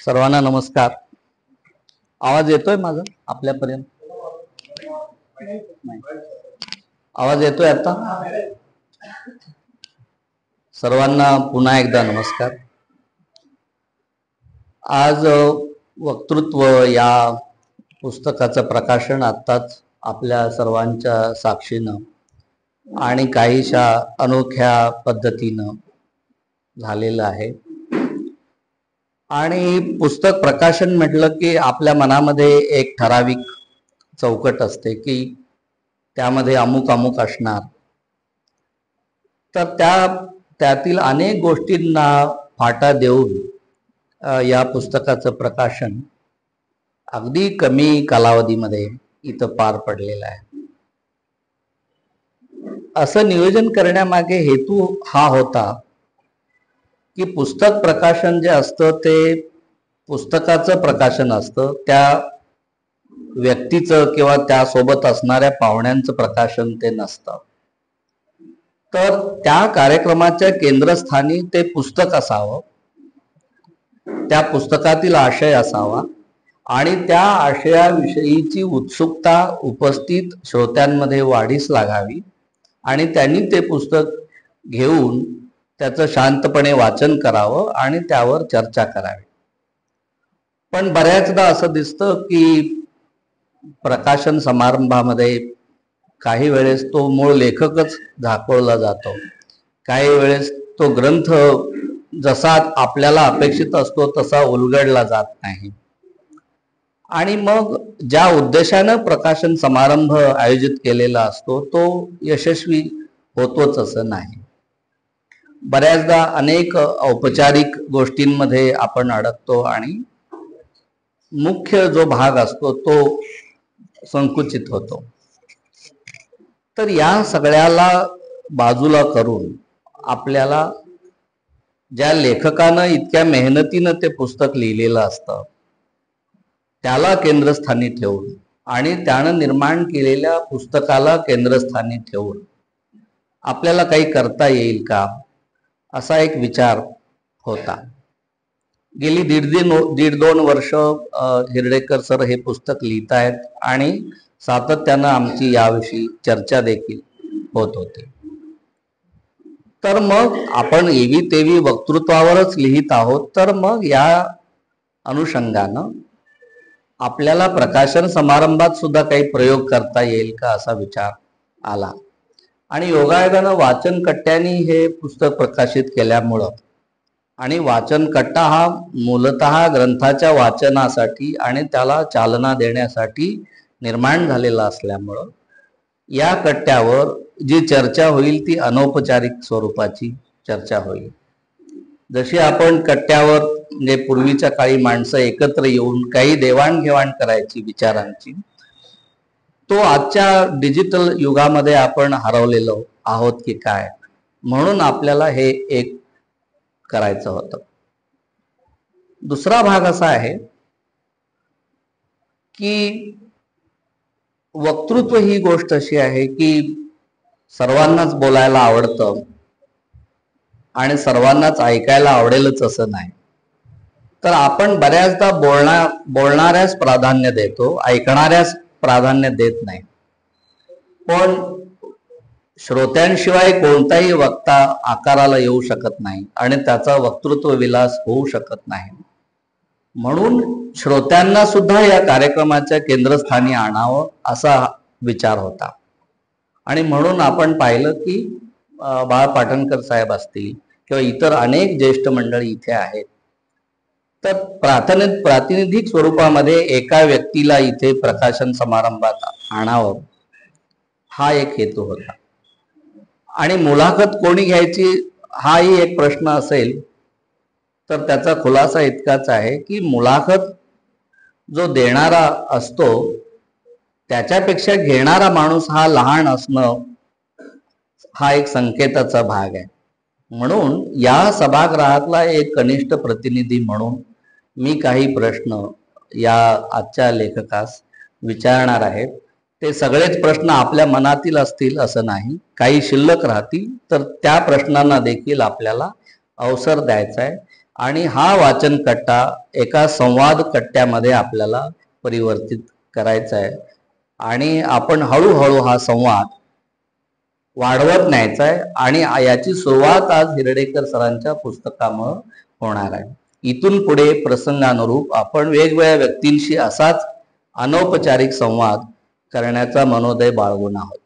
सर्वांना नमस्कार. आवाज येतोय माझा आपल्यापर्यंत? आवाज येतोय आता? सर्वांना पुन्हा एकदा नमस्कार. आज वक्तृत्व या पुस्तकाचं प्रकाशन आत्ताच आपल्या सर्वांच्या साक्षीनं आणि काहीशा अनोख्या पद्धतीनं झालेलं आहे. आणि पुस्तक प्रकाशन म्हटलं की आपल्या मनामध्ये एक ठराविक चौकट असते की त्यामध्ये अमुक अमुक असणार. तर त्यातील अनेक गोष्टींना फाटा देऊन या पुस्तकाचं प्रकाशन अगदी कमी कालावधीमध्ये इथं पार पडलेलं आहे. असं नियोजन करण्यामागे हेतू हा होता की पुस्तक प्रकाशन जे असतं ते पुस्तकाचं प्रकाशन असतं, त्या व्यक्तीचं किंवा त्यासोबत असणाऱ्या पाहुण्यांचं प्रकाशन ते नसतं. तर त्या कार्यक्रमाच्या केंद्रस्थानी ते पुस्तक असावं, त्या पुस्तकातील आशय असावा आणि त्या आशयाविषयीची उत्सुकता उपस्थित श्रोत्यांमध्ये वाढीस लागावी आणि त्यांनी ते पुस्तक घेऊन त्याचं शांतपणे वाचन करावं आणि त्यावर चर्चा करावी. पण बऱ्याचदा असं दिसतं की प्रकाशन समारंभामध्ये काही वेळेस तो मूळ लेखकच झाकवला जातो, काही वेळेस तो ग्रंथ जसा आपल्याला अपेक्षित असतो तसा उलगडला जात नाही. आणि मग ज्या उद्देशानं प्रकाशन समारंभ आयोजित केलेला असतो तो यशस्वी होतोच असं नाही. बऱ्याचदा अनेक औपचारिक गोष्टींमध्ये आपण अडकतो आणि मुख्य जो भाग असतो तो संकुचित होतो. तर या सगळ्याला बाजूला करून आपल्याला ज्या लेखकानं इतक्या मेहनतीनं ते पुस्तक लिहिलेलं असतं त्याला केंद्रस्थानी ठेवून आणि त्यानं निर्माण केलेल्या पुस्तकाला केंद्रस्थानी ठेवून आपल्याला काही करता येईल का, असा एक विचार होता. गेली दीड दोन वर्ष हिरडेकर सर हे पुस्तक लिहित आहेत आणि सातत्यानं आमची याविषयी चर्चा देखील होत होती. तर मग आपण एवी तेवी वक्तृत्वावरच लिहित आहोत, तर मग या अनुषंगानं आपल्याला प्रकाशन समारंभात सुद्धा काही प्रयोग करता येईल का असा विचार आला. आणि योगायोगानं वाचन कट्ट्यांनी हे पुस्तक प्रकाशित केल्यामुळं आणि वाचन कट्टा हा मूलतः ग्रंथाच्या वाचनासाठी आणि त्याला चालना देण्यासाठी निर्माण झालेला असल्यामुळं या कट्ट्यावर जी चर्चा होईल ती अनौपचारिक स्वरूपाची चर्चा होईल. जशी आपण कट्ट्यावर म्हणजे पूर्वीच्या काळी माणसं एकत्र येऊन काही देवाणघेवाण करायची विचारांची, तो आजच्या डिजिटल युगामध्ये आपण हरवलेलो आहोत की काय, म्हणून आपल्याला हे एक करायचं होतं. दुसरा भाग असा आहे की वक्तृत्व ही गोष्ट अशी आहे की सर्वांनाच बोलायला आवडतं आणि सर्वांनाच ऐकायला आवडेलच असं नाही. तर आपण बऱ्याचदा बोलणाऱ्यास प्राधान्य देतो, ऐकणाऱ्यास प्राधान्य देत नाही. पण श्रोत्यांशिवाय कोणताही वक्ता आकाराला येऊ शकत नाही आणि त्याचा वक्तृत्व विलास होऊ शकत नाही. म्हणून श्रोत्यांना सुद्धा या कार्यक्रमाच्या केंद्रस्थानी आणावं असा विचार होता. आणि म्हणून आपण पाहिलं की बाळ पाटणकर साहेब असतील किंवा इतर अनेक ज्येष्ठ मंडळी इथे आहेत, तर प्रातिनिधिक स्वरूपामध्ये एका व्यक्तीला इथे प्रकाशन समारंभात आणावं हा एक हेतू होता. आणि मुलाखत कोणी घ्यायची हाही एक प्रश्न असेल तर त्याचा खुलासा इतकाच आहे की मुलाखत जो देणारा असतो त्याच्यापेक्षा घेणारा माणूस हा लहान असणं हा एक संकेताचा भाग आहे. म्हणून या सभागृहातला एक कनिष्ठ प्रतिनिधी म्हणून मी काही प्रश्न या आजच्या लेखकास विचारणार आहे. ते सगळेच प्रश्न आपल्या मनातील असतील असं नाही, काही शिल्लक राहतील, तर त्या प्रश्नांना देखील आपल्याला अवसर द्यायचा आहे. आणि हा वाचन कट्टा एका संवाद कट्ट्यामध्ये आपल्याला परिवर्तित करायचा आहे आणि आपण हळूहळू हा संवाद वाढवत न्यायचा आहे आणि याची सुरुवात आज हिरडेकर सरांच्या पुस्तकामुळे होणार आहे. इथून पुढे प्रसंगानुरूप आपण वेगवेगळ्या व्यक्तींशी असाच अनौपचारिक संवाद करण्याचा मनोदय बाळगून आहोत.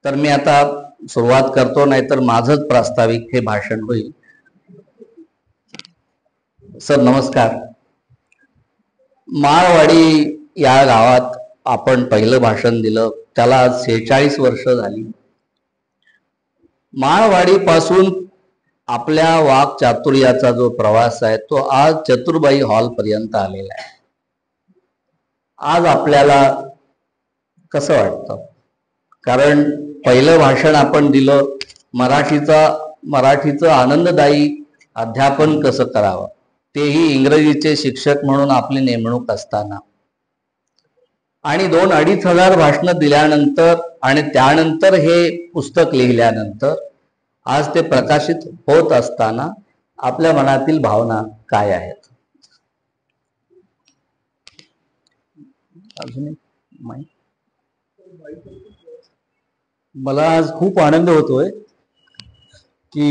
तर मी आता सुरुवात करतो, नाहीतर माझंच प्रास्ताविक हे भाषण होईल. सर नमस्कार. माळवाडी या गावात आपण पहिलं भाषण दिलं, त्याला आज 46 वर्ष झाली. माळवाडी पासून आपल्या वाक चातुर्याचा जो प्रवास आहे तो आज चतुरबाई हॉल पर्यंत आलेला आहे. आज आपल्याला कसं वाटतं? कारण पहिलं भाषण आपण दिलं मराठीचं आनंददायी अध्यापन कसं करावं, तेही इंग्रजीचे शिक्षक म्हणून आपली नेमणूक असताना, आणि 2-2.5 हजार भाषणं दिल्यानंतर आणि त्यानंतर हे पुस्तक लिहिल्यानंतर आज ते प्रकाशित होत असताना आपल्या मनातील भावना काय आहेत? अजून मला आज खूप आनंद होतोय की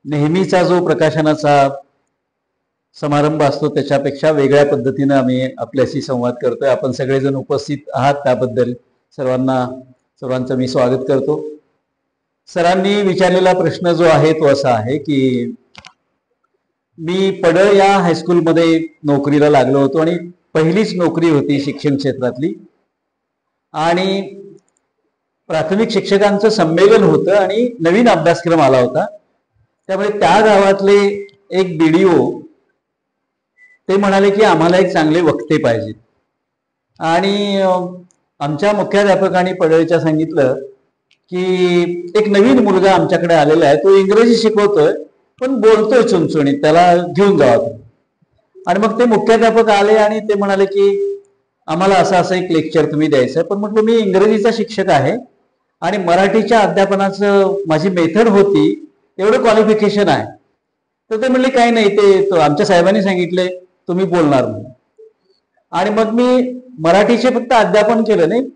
नेहमीचा जो प्रकाशनाचा समारंभ असतो त्याच्यापेक्षा वेगळ्या पद्धतीने आम्ही आपल्याशी संवाद करतोय. आपण सगळेजण उपस्थित आहात त्याबद्दल सर्वांचं मी स्वागत करतो. सरांनी विचारलेला प्रश्न जो आहे तो असा आहे की मी पडळ या हायस्कूलमध्ये नोकरीला लागलो होतो आणि पहिलीच नोकरी होती शिक्षण क्षेत्रातली, आणि प्राथमिक शिक्षकांचं संमेलन होतं आणि नवीन अभ्यासक्रम आला होता. त्यामुळे त्या गावातले एक BDO ते म्हणाले की आम्हाला एक चांगले वक्ते पाहिजेत, आणि आमच्या मुख्याध्यापकांनी पडळच्या सांगितलं की एक नवीन मुलगा आमच्याकडे आलेला आहे, तो इंग्रजी शिकवतोय पण बोलतोय चुणचुणीत, त्याला घेऊन जावा. आणि मग ते मुख्याध्यापक आले आणि ते म्हणाले की आम्हाला असं एक लेक्चर तुम्ही द्यायचं आहे. पण म्हटलं मी इंग्रजीचा शिक्षक आहे आणि मराठीच्या अध्यापनाचं माझी मेथड होती, एवढं क्वालिफिकेशन आहे. तर ते म्हणले काही नाही, ते आमच्या साहेबांनी सांगितले तुम्ही बोलणार म्हणून. आणि मग मी मराठीचे फक्त अध्यापन केलं नाही,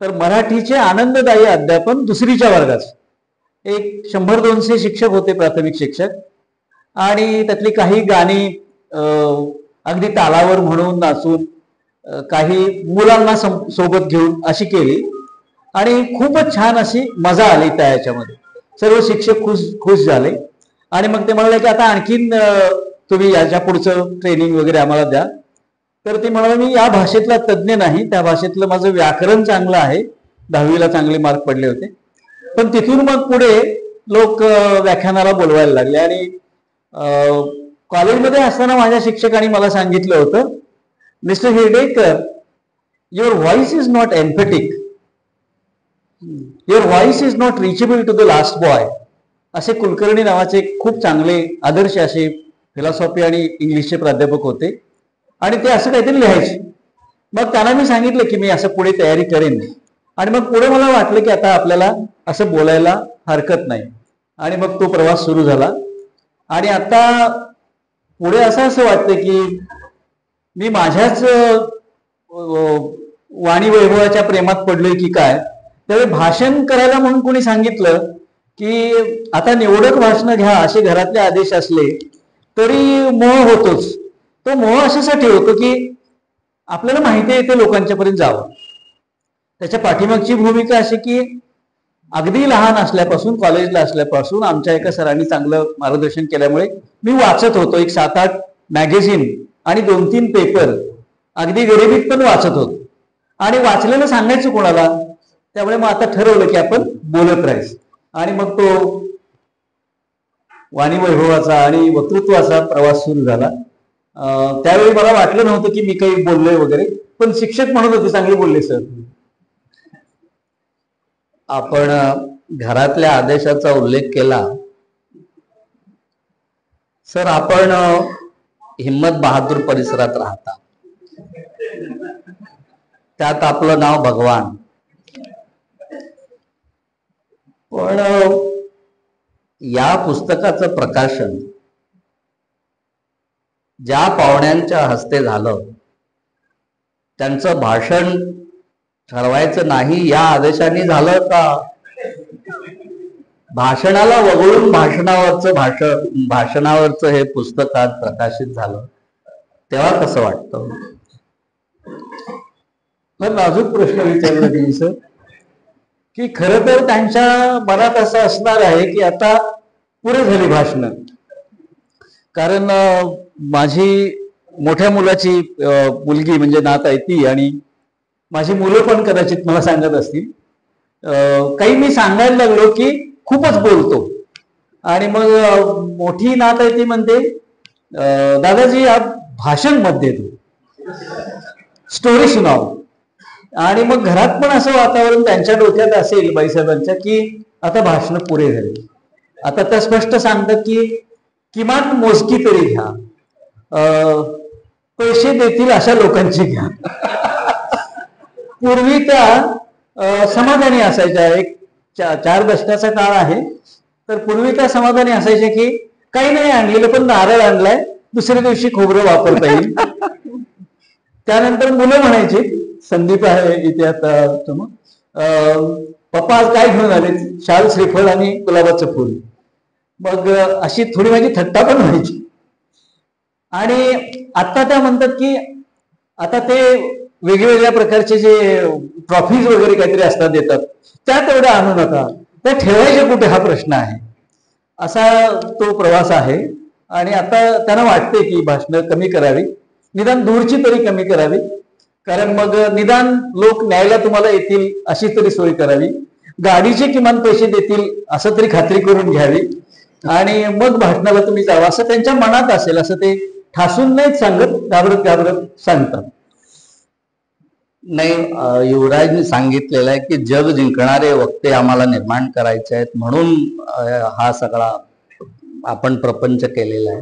तर मराठीचे आनंददायी अध्यापन दुसरीच्या वर्गाचे एक 100-200 शिक्षक होते, प्राथमिक शिक्षक, आणि त्यातली काही गाणी अगदी तालावर म्हणून नाचून, काही मुलांना सोबत घेऊन अशी केली आणि खूपच छान अशी मजा आली त्या याच्यामध्ये. सर्व शिक्षक खुश झाले आणि मग ते म्हणाले की आता आणखीन तुम्ही याच्या पुढचं ट्रेनिंग वगैरे आम्हाला द्या. तर ते म्हणाले मी या भाषेतला तज्ज्ञ नाही, त्या भाषेतलं माझं व्याकरण चांगलं आहे, 10वीला चांगले मार्क पडले होते. पण तिथून मग पुढे लोक व्याख्यानाला बोलवायला लागले. आणि कॉलेजमध्ये असताना माझ्या शिक्षकांनी मला सांगितलं होतं, mister Hirdekar, your voice is not emphatic, your voice is not reachable to the last boy. असे कुलकर्णी नावाचे खूप चांगले आदर्श असे फिलॉसॉफी आणि इंग्लिशचे प्राध्यापक होते आणि ते असं काहीतरी लिहायचे. मग त्यांना मी सांगितलं की मी असं पुढे तयारी करेन, आणि मग पुढे मला वाटलं की आता आपल्याला असं बोलायला हरकत नाही, आणि मग तो प्रवास सुरू झाला. आणि आता पुढे असं वाटतं की मी माझ्याच वाणी वैभवाच्या प्रेमात पडलोय की काय. त्यावेळी भाषण करायला म्हणून कोणी सांगितलं की आता निवडक भाषण घ्या असे घरातले आदेश असले तरी मोह होतोच. तो मोह अशासाठी होतो की आपल्याला माहिती आहे ते लोकांच्या पर्यंत जावं. त्याच्या पाठीमागची भूमिका अशी की अगदी लहान असल्यापासून, कॉलेजला असल्यापासून आमच्या एका सरांनी चांगलं मार्गदर्शन केल्यामुळे मी वाचत होतो. एक 7-8 मॅगझिन आणि 2-3 पेपर अगदी गरिबीत पण वाचत होतो, आणि वाचलेलं सांगायचं कोणाला. त्यामुळे मग आता ठरवलं की आपण बोलत राहायचं. आणि मग तो वाणी वैभवाचा आणि वक्तृत्वाचा प्रवास सुरू झाला. त्यावेळी मला वाटलं नव्हतं की मी काही बोललोय वगैरे, पण शिक्षक म्हणत होते चांगले बोलले सर. आपण घरातल्या आदेशाचा उल्लेख केला. सर आपण हिम्मत बहादूर परिसरात राहता, त्यात आपलं नाव भगवान. पण या पुस्तकाचं प्रकाशन ज्या पाहुण्यांच्या हस्ते झालं त्यांचं भाषण ठरवायचं नाही या आदेशाने झालं का भाषणाला वगळून भाषणावरचं हे पुस्तक आज प्रकाशित झालं तेव्हा कसं वाटतं? पण नाजूक प्रश्न विचारला तुम्ही सर, की खरं तर त्यांच्या मनात असं असणार आहे की आता पुरे झाली भाषणं. कारण माझी मोठ्या मुलाची मुलगी म्हणजे नात आहे ती, आणि माझी मुलं पण कदाचित मला सांगत असतील, काही मी सांगायला लागलो की खूपच बोलतो, आणि मग मोठी नात आहे ती म्हणते दादाजी आप भाषण मत दे दो, स्टोरी सुनाव. आणि मग घरात पण असं वातावरण त्यांच्या डोक्यात असेल बाईसाहेबांच्या की आता भाषण पुरे झाली. आता त्या स्पष्ट सांगतात की किमान मोजकी तरी घ्या, पैसे देतील अशा लोकांची घ्या. पूर्वी त्या समाधानी असायच्या, एक 4 दशकाचा काळ आहे, तर पूर्वी त्या समाधानी असायच्या की काही नाही आणलेलं पण नारळ आणलाय, दुसऱ्या दिवशी खोबरं वापरता येईल. त्यानंतर मुलं म्हणायची, संदीप आहे इथे आता, पप्पा आज काय घेऊन आले, शाल, श्रीफळ आणि गुलाबाचं फुल. मग अशी थोडी माझी थट्टा पण व्हायची. आणि आता त्या म्हणतात की आता ते वेगवेगळ्या प्रकारचे जे ट्रॉफीज वगैरे काहीतरी असतात देतात, त्या तेवढ्या आणू नका, त्या ठेवायच्या कुठे हा प्रश्न आहे. असा तो प्रवास आहे. आणि आता त्यांना वाटते की भाषणं कमी करावी, निदान दूरची तरी कमी करावी, कारण मग निदान लोक न्यायला तुम्हाला येतील अशी तरी सोय करावी, गाडीचे किमान पैसे देतील असं तरी खात्री करून घ्यावी, आणि मग भाषणाला तुम्ही जावा असं त्यांच्या मनात असेल. असं ते ठासून नाहीच सांगत, घाबरत घाबरत सांगतात. नाही, युवराजने सांगितलेलं आहे की जग जिंकणारे वक्ते आम्हाला निर्माण करायचे आहेत, म्हणून हा सगळा आपण प्रपंच केलेला आहे.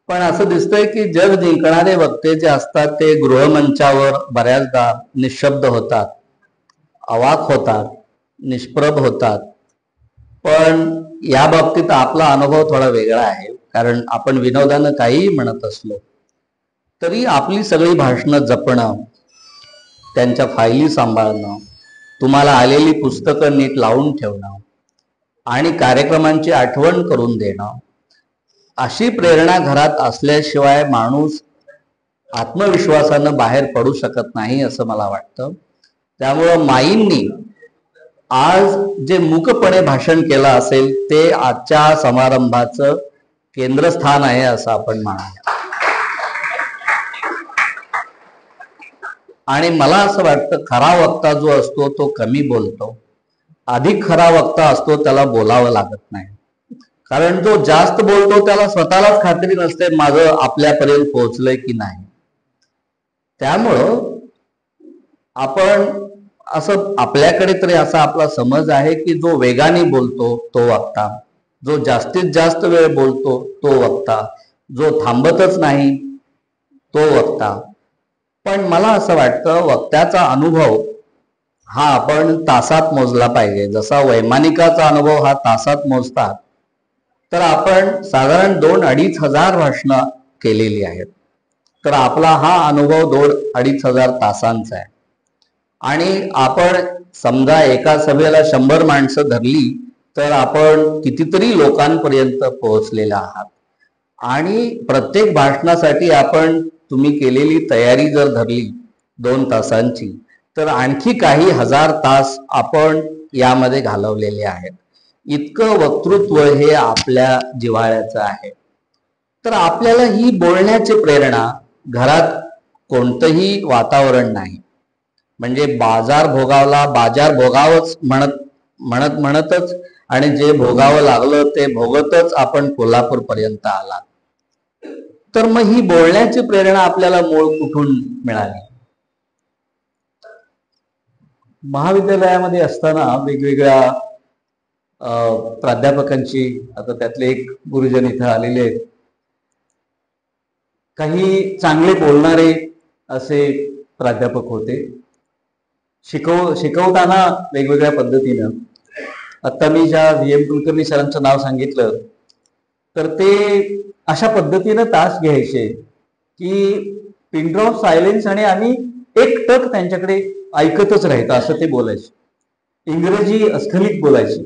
पण असं दिसतंय की जग जिंकणारे वक्ते जे असतात ते गृहमंचावर बऱ्याचदा निशब्द होतात, अवाक होतात, निष्प्रभ होतात. पण या बाबतीत आपला अनुभव थोडा वेगळा आहे, कारण आपण विनोदानं काहीही म्हणत असलो तरी आपली सगळी भाषणं जपणं, त्यांच्या फायली सांभाळणं, तुम्हाला आलेली पुस्तकं नीट लावून ठेवणं आणि कार्यक्रमांची आठवण करून देणं, अशी प्रेरणा घरात असल्याशिवाय माणूस आत्मविश्वासानं बाहेर पडू शकत नाही असं मला वाटतं. त्यामुळं माईंनी आज जे मूकपणे भाषण केलं असेल ते आजच्या समारंभाचं केंद्रस्थान आहे असं आपण म्हणाल. आणि मला असं वाटतं खरा वक्ता जो असतो तो कमी बोलतो, अधिक खरा वक्ता असतो त्याला बोलावं लागत नाही. कारण जो जास्त बोलतो त्याला स्वतःलाच खात्री नसते माझं आपल्यापर्यंत पोहोचलंय की नाही. त्यामुळं आपण असं आपल्याकडे तरी असा आपला समज आहे की जो वेगाने बोलतो तो वक्ता, जो जास्तीत जास्त वेळ बोलतो तो वक्ता, जो थांबतच नाही तो वक्ता. पण मला असं वाटतं वक्त्याचा अनुभव हा आपण तासात मोजला पाहिजे. जसा वैमानिकाचा अनुभव हा तासात मोजतात, तर आपण साधारण 2-2.5 हजार भाषणं केलेली आहेत. तर आपला हा अनुभव 2-2.5 हजार तासांचा आहे. आणि आपण समजा एका सभेला 100 माणसं धरली तर आपण कितीतरी लोकांपर्यंत पोहोचलेला आहात. आणि प्रत्येक भाषणासाठी आपण तुम्ही केलेली तयारी जर धरली 2 तासांची तर आणखी काही हजार तास आपण यामध्ये घालवलेले आहेत. इतकं वक्तृत्व हे आपल्या जिव्हाळ्याचं आहे. तर आपल्याला ही बोलण्याची प्रेरणा घरात कोणतंही वातावरण नाही, म्हणजे बाजार भोगावच म्हणतच आणि जे भोगावं लागलं ते भोगतच आपण कोल्हापूर पर्यंत आला. तर मग ही बोलण्याची प्रेरणा आपल्याला मूळ कुठून मिळाली? महाविद्यालयामध्ये असताना वेगवेगळ्या प्राध्यापकांची, आता त्यातले एक गुरुजन इथं आलेले आहेत, काही चांगले बोलणारे असे प्राध्यापक होते. शिकवताना वेगवेगळ्या पद्धतीनं आता मी ज्या व्ही.एम. कुलकर्णी सरांचं नाव सांगितलं तर ते अशा पद्धतीनं तास घ्यायचे की पिन ड्रॉप सायलेन्स आणि आम्ही एकटक त्यांच्याकडे ऐकतच राहायचं असं ते बोलायचे. इंग्रजी अस्खलित बोलायचे.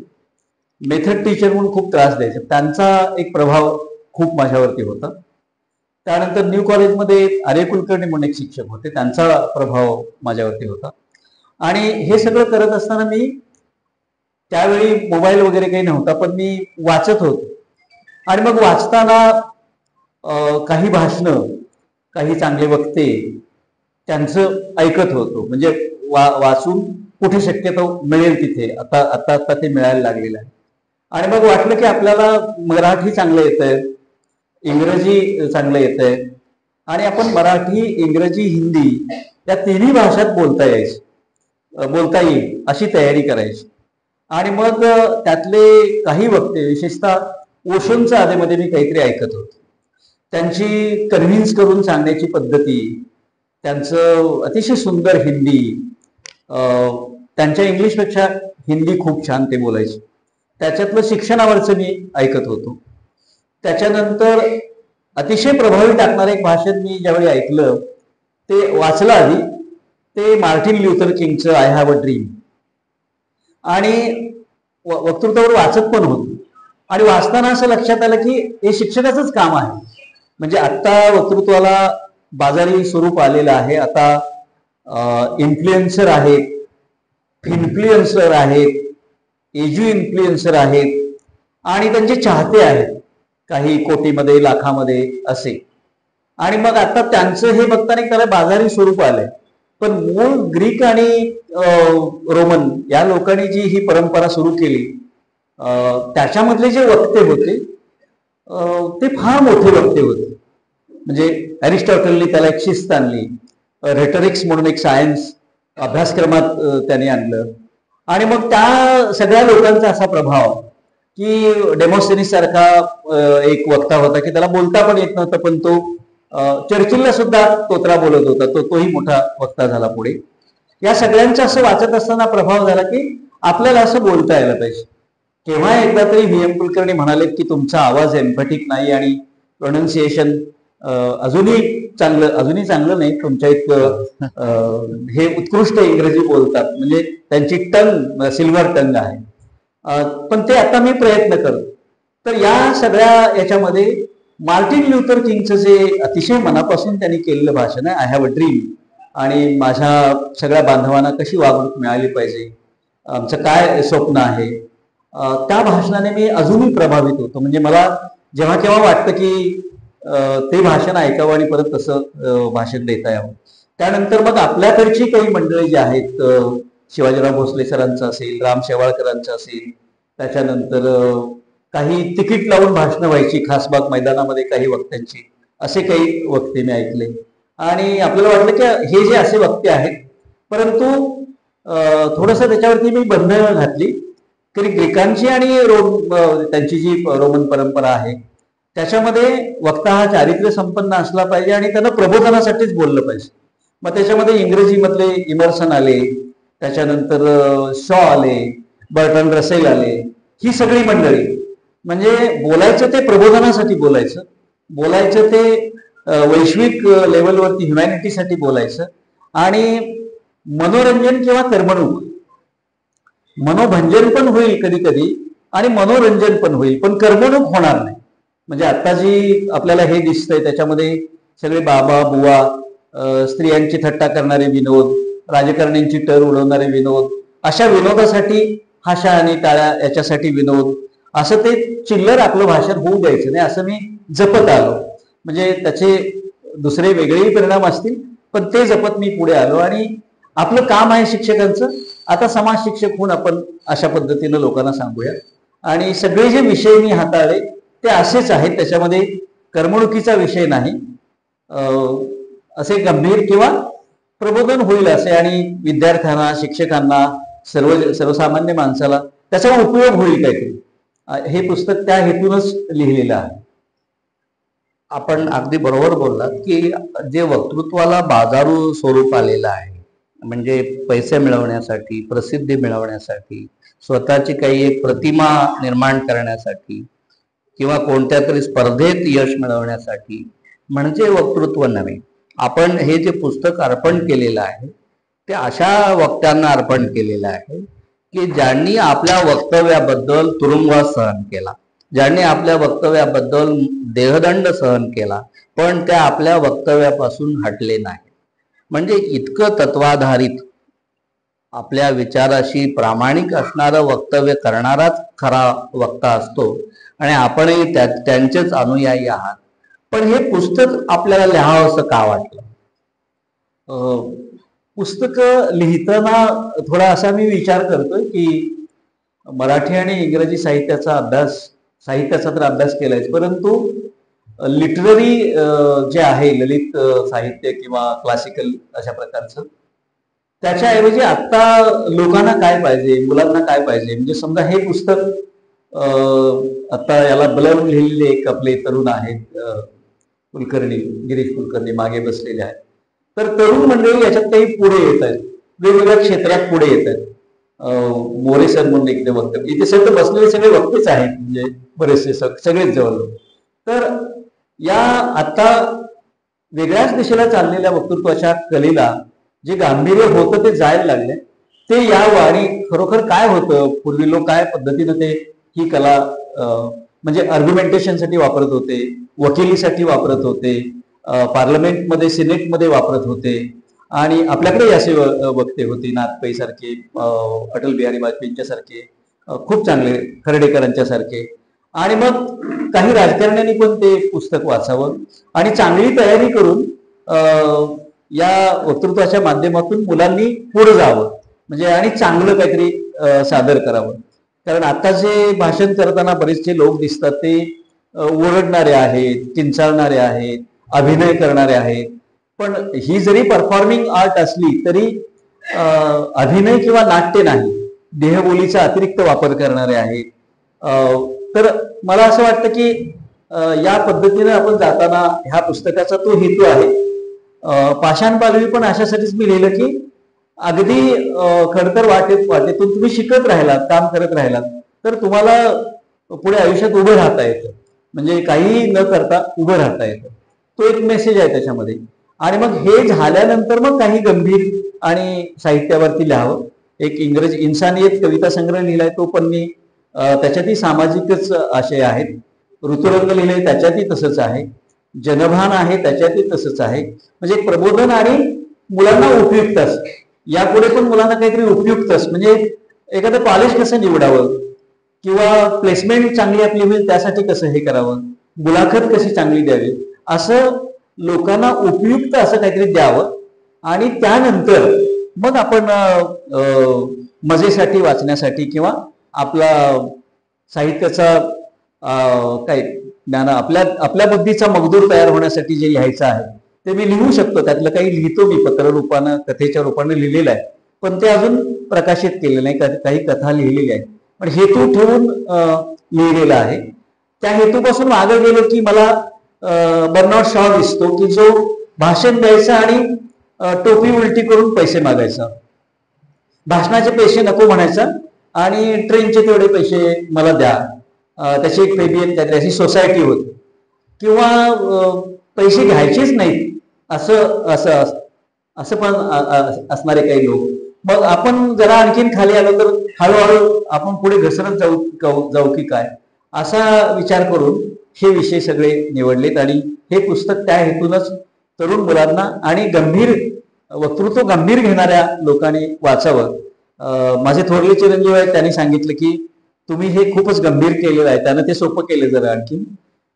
मेथड टीचर म्हणून खूप त्रास द्यायचे. त्यांचा एक प्रभाव खूप माझ्यावरती होता. त्यानंतर न्यू कॉलेजमध्ये आर्य कुलकर्णी म्हणून एक शिक्षक होते, त्यांचा प्रभाव माझ्यावरती होता. आणि हे सगळं करत असताना मी त्यावेळी मोबाईल वगैरे काही नव्हता, पण मी वाचत होतो. आणि मग वाचताना काही भाषणं, काही चांगले वक्ते त्यांचं ऐकत होतो. म्हणजे वाचून कुठे शक्यतो मिळेल तिथे आता ते मिळायला लागलेलं आहे. आणि मग वाटलं की आपल्याला मराठी चांगलं येतंय, इंग्रजी चांगलं येतंय आणि आपण मराठी, इंग्रजी, हिंदी या तिन्ही भाषात बोलता येईल अशी तयारी करायची. आणि मग त्यातले काही वक्ते, विशेषतः ओशोंच्या आधीमध्ये मी काहीतरी ऐकत होतो. त्यांची कन्व्हिन्स करून सांगण्याची पद्धती, त्यांचं अतिशय सुंदर हिंदी, त्यांच्या इंग्लिशपेक्षा हिंदी खूप छान ते बोलायचे. त्याच्यातलं शिक्षणावरचं मी ऐकत होतो. त्याच्यानंतर अतिशय प्रभावी टाकणारं एक भाषण मी ज्यावेळी ऐकलं, ते वाचलं आधी, ते मार्टिन ल्युथर किंगचं आय हॅव अ ड्रीम. आणि वक्तृत्वावर वाचत पण होतो. आणि वाचताना असं लक्षात आलं की हे शिक्षकाचंच काम आहे. म्हणजे आत्ता वक्तृत्वाला बाजारी स्वरूप आलेलं आहे. आता इन्फ्लुएन्सर आहेत, फिन्फ्लुएन्सर आहेत, एज्यू इन्फ्लुएन्सर आहेत आणि त्यांचे चाहते आहेत, काही कोटीमध्ये, लाखामध्ये असे. आणि मग आता त्यांचं हे बघताना त्याला बाजारी स्वरूप आलंय. पण मूळ ग्रीक आणि रोमन या लोकांनी जी ही परंपरा सुरू केली, त्याच्यामधले जे वक्ते होते ते फार मोठे वक्ते होते. म्हणजे अरिस्टॉटलनी त्याला एक शिस्त आणली, रेटरिक्स म्हणून एक सायन्स अभ्यासक्रमात त्यांनी आणलं. आणि मग त्या सगळ्या लोकांचा असा प्रभाव की डेमोस्थेनिस सारखा एक वक्ता होता की त्याला बोलता पण येत नव्हतं, पण तो चर्चिलला सुद्धा तोत्रा बोलत होता. तोही मोठा वक्ता झाला पुढे. या सगळ्यांचं असं वाचत असताना प्रभाव झाला की आपल्याला असं बोलता यायला पाहिजे. केव्हा एकदा तरी व्ही.एम. कुलकर्णी म्हणाले की तुमचा आवाज एम्फॅटिक नाही आणि प्रोनाऊन्सिएशन अजूनही चांगलं नाही, तुमच्या इतकं हे उत्कृष्ट इंग्रजी बोलतात. म्हणजे त्यांची टंग सिल्वर टंग आहे. पण ते आता मी प्रयत्न करतो. तर या सगळ्या याच्यामध्ये मार्टिन ल्युथर किंगचं जे अतिशय मनापासून त्यांनी केलेलं भाषण आहे, आय हॅव अ ड्रीम, आणि माझ्या सगळ्या बांधवांना कशी वागणूक मिळाली पाहिजे, आमचं काय स्वप्न आहे, त्या भाषणाने मी अजूनही प्रभावित होतो. म्हणजे मला जेव्हा केव्हा वाटतं की ते भाषण ऐकावं आणि परत तसं भाषण देता यावं. त्यानंतर मग आपल्याकडची काही मंडळी जी आहेत, शिवाजीराव भोसले सरांचं असेल, राम शेवाळकरांचं असेल, त्याच्यानंतर काही तिकीट लावून भाषणं व्हायची खासबाग मैदानामध्ये काही वक्त्यांची, असे काही वक्ते मी ऐकले. आणि आपल्याला वाटलं की हे जे असे वक्ते आहेत, परंतु थोडंसं त्याच्यावरती मी बंधनं घातली की ग्रीकांची आणि त्यांची जी रोमन परंपरा आहे त्याच्यामध्ये वक्ता हा चारित्र्य संपन्न असला पाहिजे आणि त्यानं प्रबोधनासाठीच बोललं पाहिजे. मग त्याच्यामध्ये इंग्रजीमधले इमर्सन आले, त्याच्यानंतर शॉ आले, बर्टन रसेल आले, ही सगळी मंडळी. म्हणजे बोलायचं ते प्रबोधनासाठी बोलायचं ते वैश्विक लेवलवरती ह्युमॅनिटीसाठी बोलायचं. आणि मनोरंजन किंवा करमणूक, मनोभंजन पण होईल कधी कधी आणि मनोरंजन पण होईल, पण करमणूक होणार नाही. म्हणजे आता जी आपल्याला हे दिसतंय त्याच्यामध्ये सगळे बाबा बुवा, स्त्रियांची थट्टा करणारे विनोद, राजकारण्यांची टर उडवणारे विनोद, अशा विनोदासाठी हाशा आणि टाळ्या याच्यासाठी विनोद, असं ते चिल्लर आपलं भाषण होऊ द्यायचं नाही, असं मी जपत आलो. म्हणजे त्याचे दुसरे वेगळेही परिणाम असतील, पण ते जपत मी पुढे आलो. आणि आपलं काम आहे शिक्षकांचं, आता समाज शिक्षक होऊन आपण अशा पद्धतीनं लोकांना सांगूया. आणि सगळे जे विषय मी हाताळले ते असेच आहेत, त्याच्यामध्ये करमणुकीचा विषय नाही, असे गंभीर किंवा प्रबोधन होईल असे, आणि विद्यार्थ्यांना, शिक्षकांना, सर्वसामान्य माणसाला त्याचा उपयोग होईल काहीतरी, हे पुस्तक त्या हेतूनच लिहिलेलं आहे. आपण अगदी बरोबर बोललात की जे वक्तृत्वाला बाजारू स्वरूप आलेलं आहे म्हणजे पैसे मिळवण्यासाठी, प्रसिद्धी मिळवण्यासाठी, स्वतःची काही एक प्रतिमा निर्माण करण्यासाठी किंवा कोणत्या तरी स्पर्धेत यश मिळवण्यासाठी म्हणजे वक्तृत्व नव्हे. आपण हे जे पुस्तक अर्पण केलेलं आहे ते अशा वक्त्यांना अर्पण केलेलं आहे की ज्यांनी आपल्या वक्तव्याबद्दल तुरुंगवास सहन केला, ज्यांनी आपल्या वक्तव्याबद्दल देहदंड सहन केला, पण त्या आपल्या वक्तव्यापासून हटले नाही. म्हणजे इतकं तत्वाधारित आपल्या विचाराशी प्रामाणिक असणारं वक्तव्य करणाराच खरा वक्ता असतो आणि आपणही त्यांचेच अनुयायी आहात. पण हे पुस्तक आपल्याला लिहावं असं का वाटलं? पुस्तक लिहिताना थोडा असा मी विचार करतोय की मराठी आणि इंग्रजी साहित्याचा तर अभ्यास केलाय, परंतु लिटररी जे आहे ललित साहित्य किंवा क्लासिकल अशा प्रकारचं, त्याच्याऐवजी आता लोकांना काय पाहिजे, मुलांना काय पाहिजे. म्हणजे समजा हे पुस्तक आता याला बलवून लिहिलेले एक आपले तरुण आहेत, कुलकर्णी, गिरीश कुलकर्णी मागे बसलेले आहेत. तर तरुण मंडळी याच्यात काही पुढे येत आहेत, वेगवेगळ्या क्षेत्रात पुढे येत आहेत. मोरे सर म्हणून एक वक्ते, इथे सगळे बसलेले सगळे वक्तेच आहेत, म्हणजे बरेचसे सगळेच जवळ. तर या आता वेगळ्याच दिशेला चाललेल्या वक्तृत्वाच्या कलेला जे गांभीर्य होतं ते जायला लागले. ते यावं आणि खरोखर काय होतं, पूर्वी लोक काय पद्धतीनं ते ही कला म्हणजे आर्ग्युमेंटेशनसाठी वापरत होते, वकिलीसाठी वापरत होते, पार्लमेंटमध्ये सिनेटमध्ये वापरत होते. आणि आपल्याकडे असे वक्ते होते, नाथपै सारखे, अटल बिहारी वाजपेयींच्या सारखे, खूप चांगले खर्डेकरांच्या सारखे. आणि मग काही राजकारण्यांनी पण ते पुस्तक वाचावं आणि चांगली तयारी करून या वक्तृत्वाच्या माध्यमातून मुलांनी पुढे जावं, म्हणजे आणि चांगलं काहीतरी सादर करावं. कारण आता जे भाषण करताना बरेचसे लोक दिसतात ते ओरडणारे आहेत, किंचाळणारे आहेत, अभिनय करणारे आहेत. पण ही जरी परफॉर्मिंग आर्ट असली तरी अभिनय किंवा नाट्य नाही, देहबोलीचा अतिरिक्त वापर करणारे आहेत. तर मला असं वाटतं की या पद्धतीने आपण जाताना ह्या पुस्तकाचा तो हेतू आहे. पाषाण पालवी पण अशासाठीच मी लिहिलं की अगदी खडतर वाटेतून तुम्ही शिकत राहिलात, काम करत राहिलात, तर तुम्हाला पुढे आयुष्यात उभं राहता येतं, म्हणजे काही न करता उभं राहता येतं. तो एक मेसेज आहे त्याच्यामध्ये. आणि मग हे झाल्यानंतर मग काही गंभीर आणि साहित्यावरती लिहावं. एक इंग्रजी इन्सानियत कविता संग्रह लिहिलाय, तो पण मी त्याच्यातही सामाजिकच आशय आहेत. ऋतुरंग लिहिले त्याच्यातही तसंच आहे, जनभान आहे त्याच्यातही तसंच आहे. म्हणजे एक प्रबोधन आणि मुलांना उपयुक्त असं, यापुढे पण मुलांना काहीतरी उपयुक्त असं, म्हणजे एखादं कॉलेज कसं निवडावं किंवा प्लेसमेंट चांगली आपली होईल त्यासाठी कसं हे करावं, मुलाखत कशी चांगली द्यावी, असं लोकांना उपयुक्त असं काहीतरी द्यावं. आणि त्यानंतर मग आपण मजेसाठी वाचण्यासाठी किंवा आपला साहित्याचा काय ज्ञान आपल्या बुद्धीचा मगदूर तयार होण्यासाठी जे लिहायचं आहे ते मी लिहू शकतो. त्यातलं काही लिहितो मी, पत्र रूपानं, कथेच्या रूपानं लिहिलेलं आहे, पण ते अजून प्रकाशित केलेलं नाही. काही कथा लिहिलेल्या आहेत, पण हेतू ठेवून लिहिलेलं आहे. त्या हेतूपासून मागे गेलो की मला बर्नार्ड शॉ दिसतो की जो भाषण द्यायचा आणि टोपी उलटी करून पैसे मागायचा, भाषणाचे पैसे नको म्हणायचा आणि ट्रेनचे तेवढे पैसे मला द्या. त्याची एक फेबियन त्याची सोसायटी होती, किंवा पैसे घ्यायचेच नाहीत असं असं असं पण असणारे काही लोक. मग आपण जरा आणखीन खाली आलो तर हळूहळू आपण पुढे घसरत जाऊ की काय, असा विचार करून हे विषय सगळे निवडलेत. आणि हे पुस्तक त्या हेतूनच तरुण मुलांना आणि वक्तृत्व गंभीर घेणाऱ्या लोकांनी वाचावं. माझे थोरले चिरंजीव आहेत, त्यांनी सांगितलं की तुम्ही हे खूपच गंभीर केलेलं आहे. त्यानं ते सोपं केलं जरा आणखी,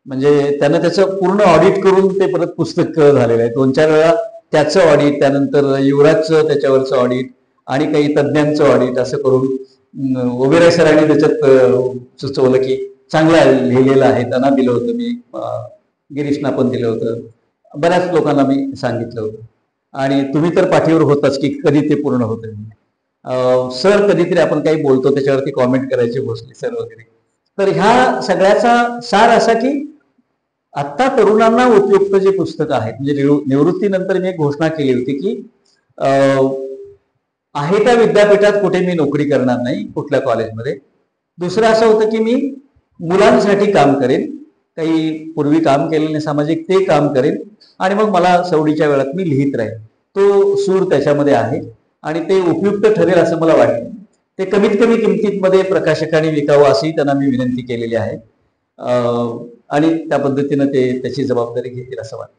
म्हणजे त्यानं त्याचं पूर्ण ऑडिट करून ते परत पुस्तक झालेलं आहे. 2-4 वेळा त्याचं ऑडिट, त्यानंतर युवराजचं त्याच्यावरचं ऑडिट आणि काही तज्ज्ञांचं ऑडिट, असं करून ओबेराय सरांनी त्याच्यात सुचवलं की चांगलं लिहिलेलं आहे. त्यांना दिलं होतं मी, गिरीशना पण दिलं होतं, बऱ्याच लोकांना मी सांगितलं होतं. आणि तुम्ही तर पाठीवर होताच की कधी ते पूर्ण होतं. सर कधीतरी आपण काही बोलतो त्याच्यावरती कॉमेंट करायचे भोसले सर वगैरे. तर ह्या सगळ्याचा सार असा की आत्ता तरुणांना उपयुक्त जे पुस्तक आहेत, म्हणजे निवृत्तीनंतर मी एक घोषणा केली होती की आहे त्या विद्यापीठात कुठे मी नोकरी करणार नाही, कुठल्या कॉलेजमध्ये. दुसरं असं होतं की मी मुलांसाठी काम करेन, काही पूर्वी काम केलेले सामाजिक ते काम करेन, आणि मग मला सवडीच्या वेळात मी लिहित राहीन. तो सूर त्याच्यामध्ये आहे आणि ते उपयुक्त ठरेल असं मला वाटतं. ते कमीत कमी किमतीमध्ये प्रकाशकांनी विकावं अशी त्यांना मी विनंती केलेली आहे, आणि त्या पद्धतीनं ते त्याची जबाबदारी घेतील असं वाटतं.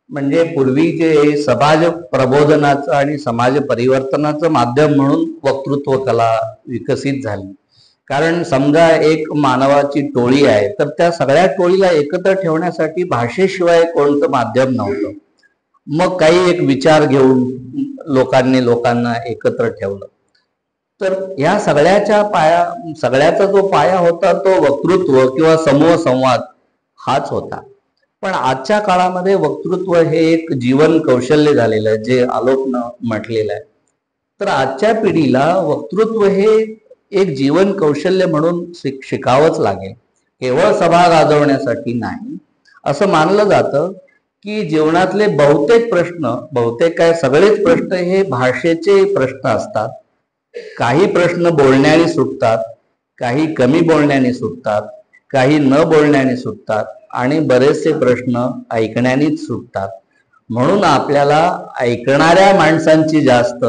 म्हणजे पूर्वी जे समाज प्रबोधनाचं आणि समाज परिवर्तनाचं माध्यम म्हणून वक्तृत्व कला विकसित झाली. कारण समजा एक मानवाची टोळी आहे, तर त्या सगळ्या टोळीला एकत्र ठेवण्यासाठी भाषेशिवाय कोणतं माध्यम नव्हतं. मग काही एक विचार घेऊन लोकांना एकत्र ठेवलं. तर या सगळ्याचा जो पाया होता तो वक्तृत्व किंवा समूह संवाद हाच होता. पण आजच्या काळामध्ये वक्तृत्व हे एक जीवन कौशल्य झालेलं आहे, जे आलोकनं म्हटलेलं आहे. तर आजच्या पिढीला वक्तृत्व हे एक जीवन कौशल्य म्हणून शिकावंच लागेल, केवळ सभा गाजवण्यासाठी नाही. असं मानलं जातं की जीवनातले बहुतेक काय सगळेच प्रश्न हे भाषेचे प्रश्न असतात. काही प्रश्न बोलण्याने सुटतात, काही कमी बोलण्याने सुटतात, काही न बोलण्याने सुटतात, आणि बरेचसे प्रश्न ऐकण्यानेच सुटतात. म्हणून आपल्याला ऐकणाऱ्या माणसांची जास्त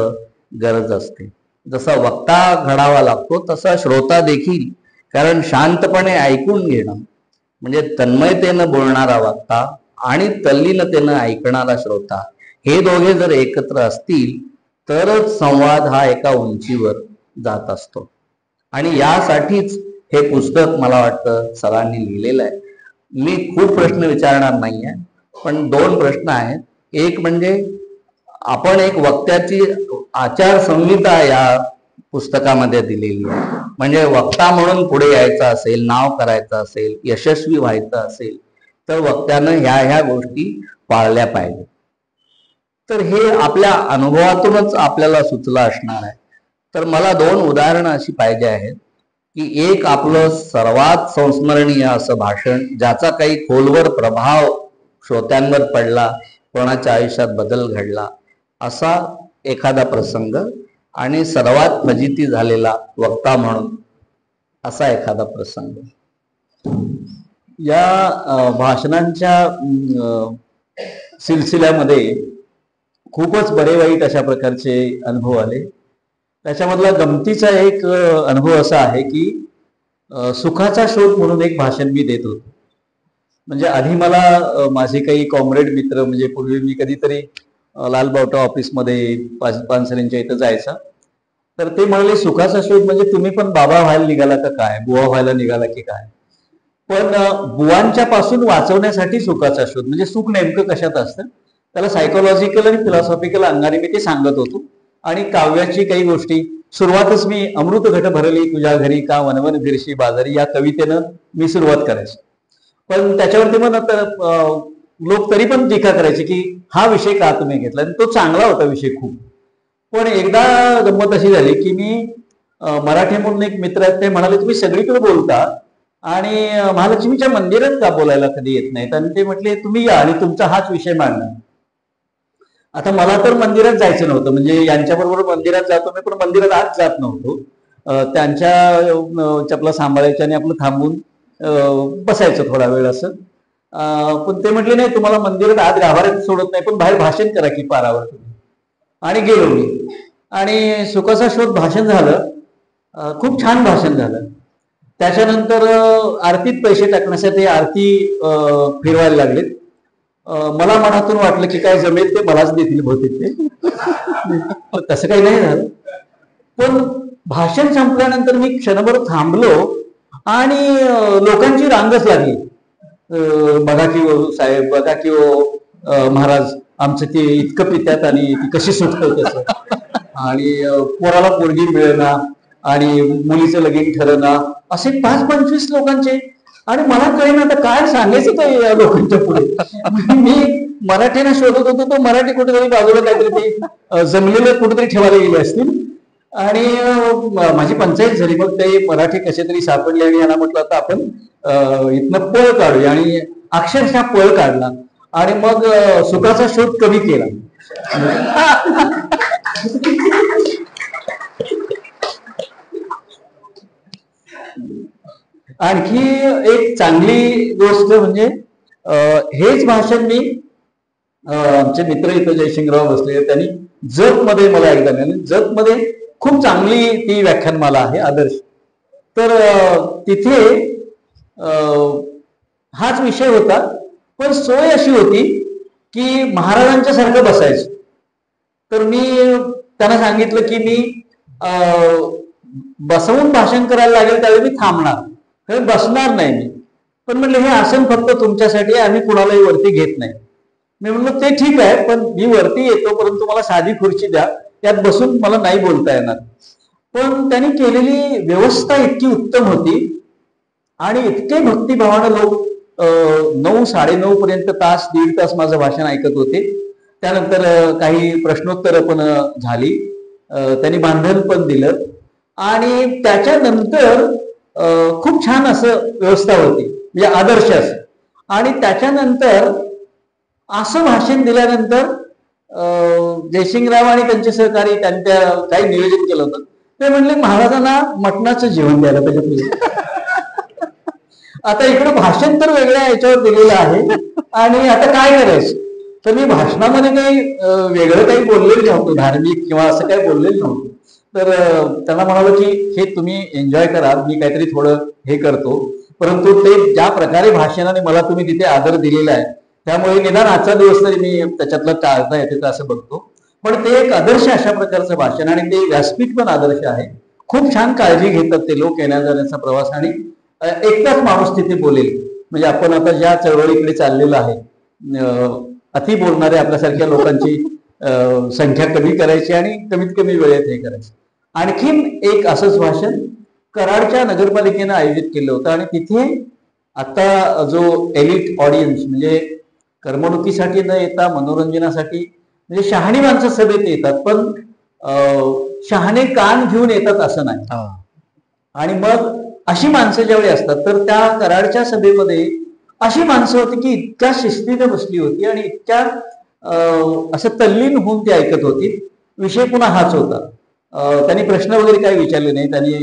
गरज असते. जसा वक्ता घडावा लागतो तसा श्रोता देखील. कारण शांतपणे ऐकून घेणं म्हणजे तन्मयतेनं बोलणारा वक्ता आणि तल्लीनतेनं ऐकणारा श्रोता, हे दोघे जर एकत्र असतील तरच संवाद हा एका उंचीवर जात असतो. आणि यासाठीच हे पुस्तक मला वाटतं सरांनी लिहिलेलं आहे. मी खूप प्रश्न विचारणार नाहीये, पण 2 प्रश्न आहेत. एक म्हणजे आपण एक वक्त्याची आचारसंहिता या पुस्तकामध्ये दिलेली आहे. म्हणजे वक्ता म्हणून पुढे यायचं असेल, नाव करायचं असेल, यशस्वी व्हायचं असेल, तर वक्त्यानं ह्या गोष्टी पाळल्या पाहिजे. तर हे आपल्या अनुभवातूनच आपल्याला सुचलं असणार आहे. तर मला 2 उदाहरणं अशी पाहिजे आहेत की एक आपलं सर्वात संस्मरणीय असं भाषण, ज्याचा काही खोलवर प्रभाव श्रोत्यांवर पडला, कोणाच्या आयुष्यात बदल घडला, असा एखादा प्रसंग, आणि सर्वात फजिती झालेला वक्ता म्हणून असा एखादा प्रसंग. या भाषणांच्या सिलसिल्यामध्ये खूपच बरे वाईट अशा प्रकारचे अनुभव आले. त्याच्यामधला गमतीचा एक अनुभव असा आहे की सुखाचा शोध म्हणून एक भाषण मी देत होतो. म्हणजे आधी मला माझे काही कॉम्रेड मित्र, म्हणजे पूर्वी मी कधीतरी लालबावटा ऑफिसमध्ये पानसरेंच्या इथं जायचा, तर ते म्हणाले सुखाचा शोध म्हणजे तुम्ही पण बाबा व्हायला निघाला का काय, बुवा व्हायला निघाला की काय. पण बुवांच्या पासून वाचवण्यासाठी सुखाचा शोध, म्हणजे सुख नेमकं कशात असतं त्याला सायकोलॉजिकल आणि फिलॉसॉफिकल अंगाने मी ते सांगत होतो. आणि काव्याची काही गोष्टी, सुरुवातच मी अमृत घट भरली तुझ्या घरी का वनवन फिरशी बाजारी या कवितेनं मी सुरुवात करायची. पण त्याच्यावरती मग लोक तरी पण टीका करायचे की हा विषय का तुम्ही घेतला, आणि तो चांगला होता विषय खूप. पण एकदा गंमत अशी झाली की मी मराठी म्हणून एक मित्र आहेत, ते म्हणाले तुम्ही सगळीकडे बोलता आणि महालक्ष्मीच्या मंदिरात का बोलायला कधी येत नाहीत. आणि ते म्हटले तुम्ही या आणि तुमचा हाच विषय मांडणार. आता मला तर मंदिरात जायचं नव्हतं, म्हणजे यांच्याबरोबर मंदिरात जातो मी, पण मंदिरात आत जात नव्हतो. त्यांच्या चपला सांभाळायच्या आणि आपलं थांबून बसायचं थोडा वेळ असं. पण ते म्हटले नाही तुम्हाला मंदिरात आत गाभाऱ्यात सोडत नाही, पण बाहेर भाषण करा की पारावर तुम्ही. आणि गेलो मी, आणि सुखाचा शोध भाषण झालं, खूप छान भाषण झालं. त्याच्यानंतर आरतीत पैसे टाकण्यासाठी आरती फिरवायला लागलेत. मला मनातून वाटलं की काय जमेल ते मलाच देतील बहुतेक ते. तसं काही नाही झालं. पण भाषण संपल्यानंतर मी क्षणभर थांबलो आणि लोकांची रांगच लागली. बघा की साहेब, बघा की महाराज, आमचं ते इतकं पित्यात आणि ती कशी सुटतं तसं, आणि पोराला पोरगी मिळेना आणि मुलीचं लगीन ठरना, असे 5-25 लोकांचे. आणि मला कळेना आता काय सांगायचं काय या लोकांच्या पुढे. मी मराठीने शोधत होतो, तो मराठी कुठेतरी बाजूला काहीतरी ते जमलेलं कुठेतरी ठेवायला गेले असतील, आणि माझी पंचायत झाली. मग ते मराठी कसे तरी सापडले आणि यांना म्हटलं आता आपण इथनं पळ काढूया, आणि अक्षरशः पळ काढला. आणि मग सुखाचा शोध कमी केला. आणखी एक चांगली गोष्ट म्हणजे हेच भाषण मी आमचे मित्र इथं जयसिंगराव बसले, त्यांनी जत मध्ये मला एकदा मिळाले. जत मध्ये खूप चांगली ती व्याख्यानमाला आहे आदर्श. तर तिथे हाच विषय होता, पण सोय अशी होती की महाराजांच्या सारखं बसायचं. तर मी त्यांना सांगितलं की मी बसवून भाषण करायला लागेल त्यावेळी मी थांबणार, बसणार नाही मी. पण म्हटलं हे आसन फक्त तुमच्यासाठी, आम्ही कुणालाही वरती घेत नाही. मी म्हणलं ते ठीक आहे, पण मी वरती येतो, परंतु मला साधी खुर्ची द्या, त्यात बसून मला नाही बोलता येणार. पण त्यांनी केलेली व्यवस्था इतकी उत्तम होती आणि इतके भक्तिभावानं लोक 9-9:30 पर्यंत दीड तास माझं भाषण ऐकत होते. त्यानंतर काही प्रश्नोत्तर पण झाली, त्यांनी बांधण पण दिलं आणि त्याच्यानंतर खूप छान असं व्यवस्था होती, म्हणजे आदर्श असं. आणि त्याच्यानंतर असं भाषण दिल्यानंतर जयसिंगराव आणि त्यांचे सहकारी त्यांच्या काही नियोजन केलं होतं. ते म्हणले महाराजांना मटणाचं जेवण द्यायला पाहिजे. आता इकडे भाषण तर वेगळ्या याच्यावर दिलेलं आहे आणि आता काय करायचं. तर मी भाषणामध्ये काही वेगळं काही बोललेलं नव्हतं, धार्मिक किंवा असं काही बोललेलं नव्हतं. तर त्यांना म्हणालो की हे तुम्ही एन्जॉय करा, मी काहीतरी थोडं हे करतो, परंतु ते ज्या प्रकारे भाषणाने मला तुम्ही तिथे आदर दिलेला आहे त्यामुळे निदान आजचा दिवस तरी मी त्याच्यातलं टाळता येते असं बघतो. पण ते एक आदर्श अशा प्रकारचं भाषण आणि ते व्यासपीठ पण आदर्श आहे. खूप छान काळजी घेतात ते लोक येण्या जाण्याचा प्रवास आणि एकटाच माणूस तिथे बोलेल. म्हणजे आपण आता ज्या चळवळीकडे चाललेलं आहे, अति बोलणाऱ्या आपल्यासारख्या लोकांची संख्या कमी करायची आणि कमीत कमी वेळेत हे करायचं. आणखीन एक असंच भाषण कराडच्या नगरपालिकेनं आयोजित केलं होतं आणि तिथे आता जो एलिट ऑडियन्स म्हणजे करमणुकीसाठी न येता मनोरंजनासाठी, म्हणजे शहाणी माणसं सभेत येतात, पण शहाणे कान घेऊन येतात असं नाही. आणि मग अशी माणसं ज्यावेळी असतात तर त्या कराडच्या सभेमध्ये अशी माणसं होती की इतक्या शिस्तीने बसली होती आणि इतक्या असं तल्लीन होऊन ती ऐकत होती. विषय पुन्हा हाच होता. त्यांनी प्रश्न वगैरे काही विचारले नाही, त्यांनी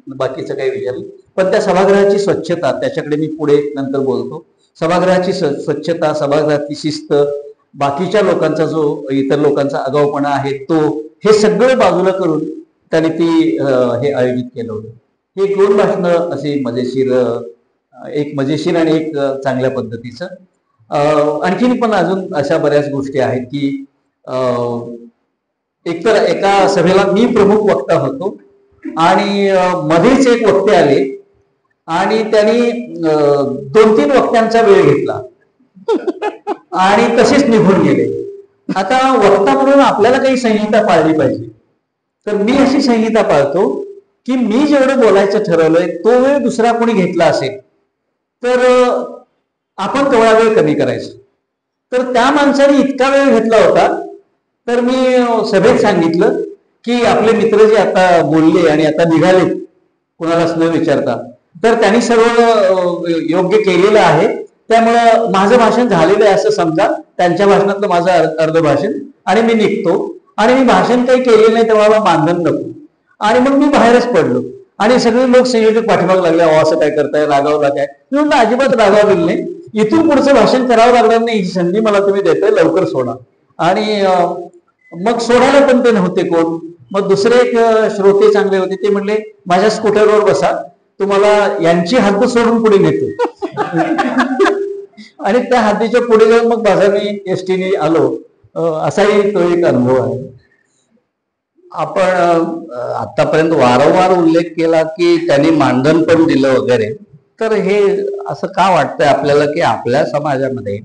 बाकीचं काही विचारलं, पण त्या सभागृहाची स्वच्छता त्याच्याकडे मी पुढे नंतर बोलतो. सभागृहाची स्वच्छता, सभागृहाची शिस्त, बाकीच्या लोकांचा जो इतर लोकांचा आगाऊपणा आहे तो, हे सगळं बाजूला करून त्यांनी ती हे आयोजित केलं होतं. हे 2 भाषणं अशी मजेशीर, एक मजेशीर आणि एक चांगल्या पद्धतीचं. आणखीन पण अजून अशा बऱ्याच गोष्टी आहेत की एकतर एका सभेला मी प्रमुख वक्ता होतो आणि मध्येच एक वक्ते आले आणि त्यांनी 2-3 वक्त्यांचा वेळ घेतला आणि तसेच निघून गेले. आता वक्ता म्हणून आपल्याला काही संहिता पाळली पाहिजे. तर मी अशी संहिता पाळतो की मी जेवढं बोलायचं ठरवलंय तो वेळ दुसरा कोणी घेतला असेल तर आपण तेवढा वेळ कमी करायचा. तर त्या माणसाने इतका वेळ घेतला होता, तर मी सभेत सांगितलं की आपले मित्र जे आता बोलले आणि आता निघाले कुणालाच न विचारता, तर त्यांनी सर्व योग्य केलेलं आहे, त्यामुळं माझं भाषण झालेलं आहे असं समजा, त्यांच्या भाषणातलं माझं अर्ध भाषण, आणि मी निघतो. आणि मी भाषण काही केलेलं नाही तेव्हा मला मानधन नको. आणि मग मी बाहेरच पडलो आणि सगळे लोक संयोजक पाठीमाग लागले, असं काय करताय, रागावला काय. मी म्हणलं अजिबात रागावलेलं नाही, इथून पुढचं भाषण करावं लागणार नाही, ही संधी मला तुम्ही देताय, लवकर सोडा. आणि मग सोडायला पण ते नव्हते कोण. मग दुसरे एक श्रोते चांगले होते, ते म्हणले माझ्या स्कूटरवर बसा, तुम्हाला यांची हद्द सोडून पुढे नेतो. आणि त्या हद्दीच्या पुढे जाऊन मग बाजारने एसटीने आलो. असाही तो एक अनुभव आहे. आपण आतापर्यंत वारंवार उल्लेख केला की त्यांनी मानधन पण दिलं वगैरे. तर हे असं का वाटतंय आपल्याला की आपल्या समाजामध्ये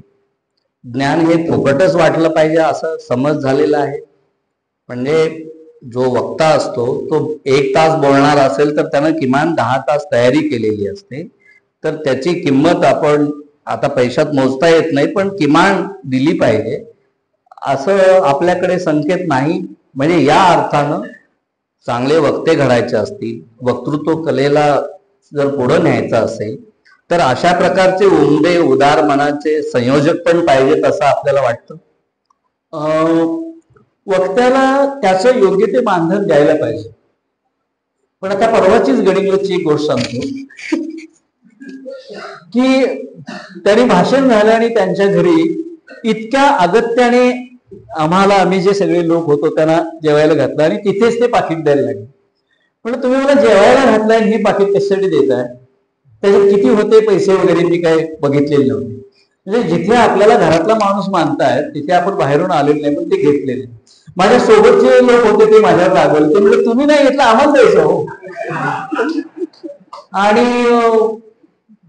ज्ञान हे फुकटच वाटलं पाहिजे असं समज झालेला आहे. म्हणजे जो वक्ता असतो तो 1 तास बोलणार असेल तर त्यानं किमान 10 तास तयारी केलेली असते. तर त्याची किंमत आपण आता पैशात मोजता येत नाही, पण किमान दिली पाहिजे असं आपल्याकडे संकेत नाही. म्हणजे या अर्थानं चांगले वक्ते घडायचे असतील, वक्तृत्व कलेला जर पुढे न्यायचं असेल तर अशा प्रकारचे उमदे उदार मनाचे संयोजक पण पाहिजेत असं आपल्याला वाटतं. वक्त्याला त्याचं योग्य ते मानधन द्यायला पाहिजे. पण आता परवाचीच गडिंग्लजची एक गोष्ट सांगतो. की त्यांनी भाषण झालं आणि त्यांच्या घरी इतक्या अगत्याने आम्ही जे सगळे लोक होतो त्यांना जेवायला घातलं आणि तिथेच ते पाकिट द्यायला लागले. पण तुम्ही मला जेवायला घातलाय हे पाकिट कशासाठी देताय, त्याच्यात किती होते पैसे वगैरे मी काय बघितलेले नव्हते. म्हणजे जिथे आपल्याला घरातला माणूस मानताय तिथे आपण बाहेरून आलेलो नाही, पण ते घेतलेले. माझ्या सोबतचे लोक होते ते माझ्यावर रागवले, ते म्हणजे तुम्ही नाही घेतलं आम्हाला द्यायचं हो. आणि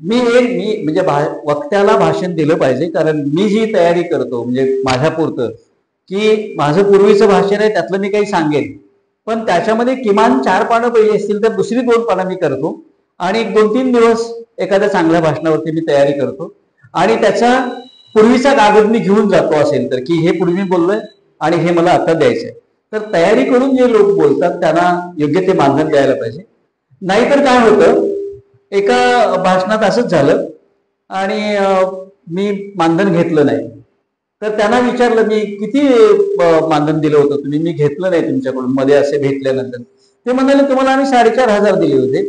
मी म्हणजे वक्त्याला भाषण दिलं पाहिजे, कारण मी जी तयारी करतो म्हणजे माझ्या पुरतं की माझं पूर्वीचं भाषण आहे त्यातलं मी काही सांगेन, पण त्याच्यामध्ये किमान 4 पानं पहिली असतील तर दुसरी 2 पानं मी करतो आणि 2-3 दिवस एखाद्या चांगल्या भाषणावरती मी तयारी करतो आणि त्याचा पूर्वीचा कागद मी घेऊन जातो असेल तर, की हे पूर्वी बोललोय आणि हे मला आता द्यायचंय. तर तयारी करून जे लोक बोलतात त्यांना योग्य ते मानधन द्यायला पाहिजे. नाहीतर काय होतं, एका भाषणात असंच झालं आणि मी मानधन घेतलं नाही. तर त्यांना विचारलं मी किती मानधन दिलं होतं तुम्ही, मी घेतलं नाही तुमच्याकडून मध्ये असे भेटल्यानंतर. ते म्हणाले तुम्हाला आम्ही 4,500 दिले होते.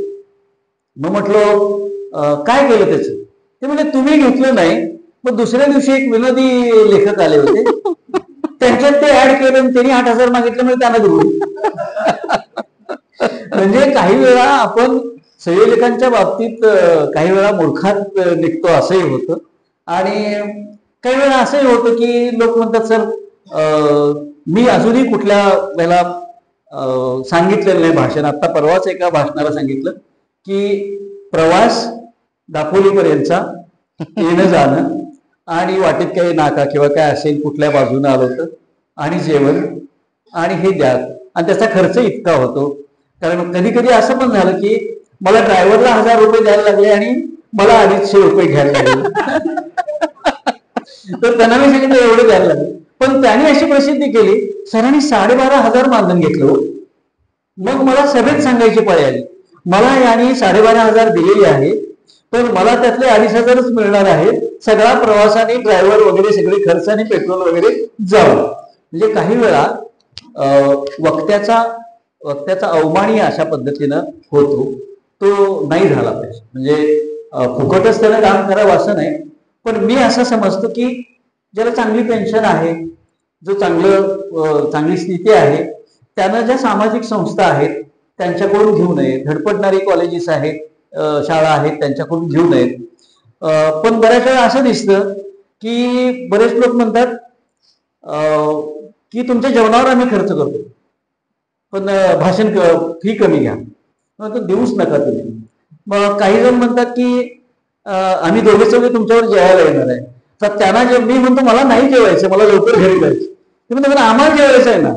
मग म्हटलं काय केलं त्याचं, ते म्हणजे तुम्ही घेतलं नाही. मग दुसऱ्या दिवशी एक विनोदी लेखक आले होते, त्यांच्यात ते ऍड केलं आणि त्यांनी 8,000 मागितलं म्हणजे त्यांना दिलं. म्हणजे काही वेळा आपण संयोजकांच्या बाबतीत काही वेळा मूर्खात निघतो असंही होतं. आणि काही वेळा असंही होतं की लोक म्हणतात सर मी अजूनही कुठल्या वेळेला सांगितलेलं नाही भाषण. आता परवाच एका भाषणाला सांगितलं की प्रवास दापोलीपर्यंतचा येणं जाणं आणि वाटेत काही नाका किंवा काय असेल कुठल्या बाजूने आलो तर आणि जेवण आणि हे द्या, आणि त्याचा खर्च इतका होतो. कारण कधी कधी असं पण झालं की मला ड्रायव्हरला 1,000 रुपये द्यायला लागले आणि मला 250 रुपये घ्यायला लागले. तर त्यांना मी सांगितलं एवढं द्यायला लागलं. पण त्यांनी अशी प्रसिद्धी केली, सरांनी 12,500 मानधन घेतलं. मग मला सभेत सांगायची पाळी आली, मला यांनी 12,500 दिलेली आहे, पण मला त्यातले 2,500च मिळणार आहेत. सगळा प्रवासाने ड्रायव्हर वगैरे सगळे खर्च आणि पेट्रोल वगैरे जाऊ. म्हणजे काही वेळा वक्त्याचा अवमानही अशा पद्धतीनं होतो, तो नाही झाला पाहिजे. म्हणजे फुकटच त्यानं काम करावं असं नाही. पण मी असं समजतो की ज्याला चांगली पेन्शन आहे, जो चांगली स्थिती आहे, त्यानं ज्या सामाजिक संस्था आहेत त्यांच्याकडून घेऊ नये. धडपडणारी कॉलेजेस आहेत, शाळा आहेत, त्यांच्याकडून घेऊ नयेत. पण बऱ्याच वेळा असं दिसतं की बरेच लोक म्हणतात की तुमच्या जेवणावर आम्ही खर्च करतो, पण भाषण फी कमी घ्या, तर देऊच नका तुम्ही. मग काही जण म्हणतात की आम्ही दोघे सगळे तुमच्यावर जेवायला येणार आहे. तर त्यांना मी म्हणतो मला नाही जेवायचं, मला लवकर घरी जायचं. ते म्हणतात आम्हाला जेवायचं आहे ना.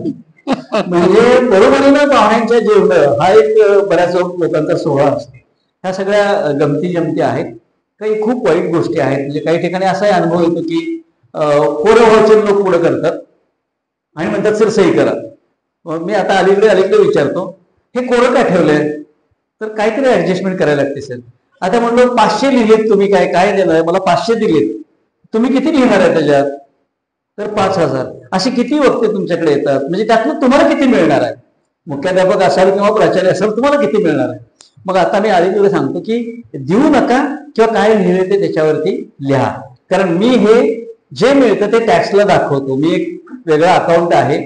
म्हणजे बरोबरीनं पाहुण्यांच्या जेवण हा एक बऱ्याच लोकांचा सोहळा असतो. ह्या सगळ्या गमती जमती आहेत. काही खूप वाईट गोष्टी आहेत. म्हणजे काही ठिकाणी असाही अनुभव येतो की कोरं वाचन लोक पुढे करतात आणि म्हणतात सर सही करा. मी आता अलीकडे विचारतो हे कोरं का ठेवलंय, तर काहीतरी ऍडजस्टमेंट करायला लागते सर. आता म्हणलो 500 लिहिलेत तुम्ही, काय देणार, मला 500 दिलेत, तुम्ही किती लिहिणार आहे त्याच्यात, तर 5,000. असे किती वक्ते तुमच्याकडे येतात, म्हणजे त्यातनं तुम्हाला किती मिळणार आहे. मुख्याध्यापक असाल किंवा प्राचार्य असाल तुम्हाला किती मिळणार आहे. मग आता मी अलीकडे सांगतो की देऊ नका किंवा काय लिहिले ते त्याच्यावरती लिहा. कारण मी हे जे मिळतं ते टॅक्सला दाखवतो. मी एक वेगळा अकाउंट आहे,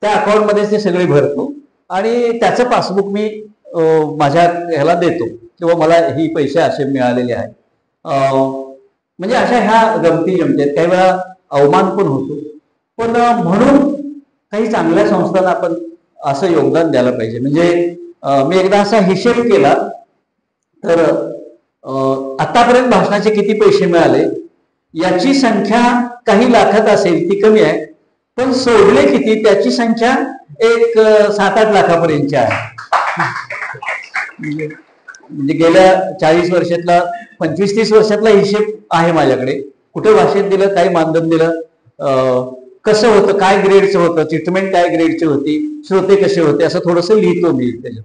त्या अकाउंटमध्ये ते सगळे भरतो आणि त्याचं पासबुक मी माझ्या ह्याला देतो किंवा मला ही पैसे असे मिळालेले आहेत. म्हणजे अशा ह्या गमती जमती आहेत. काही वेळा अवमान पण होतो, पण म्हणून काही चांगल्या संस्थांना आपण असं योगदान द्यायला पाहिजे. म्हणजे मी एकदा असा हिशेब केला तर आतापर्यंत भाषणाचे किती पैसे मिळाले याची संख्या काही लाखात असेल, ती कमी आहे. पण सोडले किती त्याची संख्या एक 7-8 लाखापर्यंतची आहे. म्हणजे गेल्या 40 वर्षातला 25-30 वर्षातला हिशेब आहे माझ्याकडे. कुठे भाषण दिलं, काय मानधन दिलं, कसं होतं, काय ग्रेडचं होतं, ट्रीटमेंट काय ग्रेडची होती, श्रोते कसे होते, असं थोडंसं लिहितो मी त्याच्यात.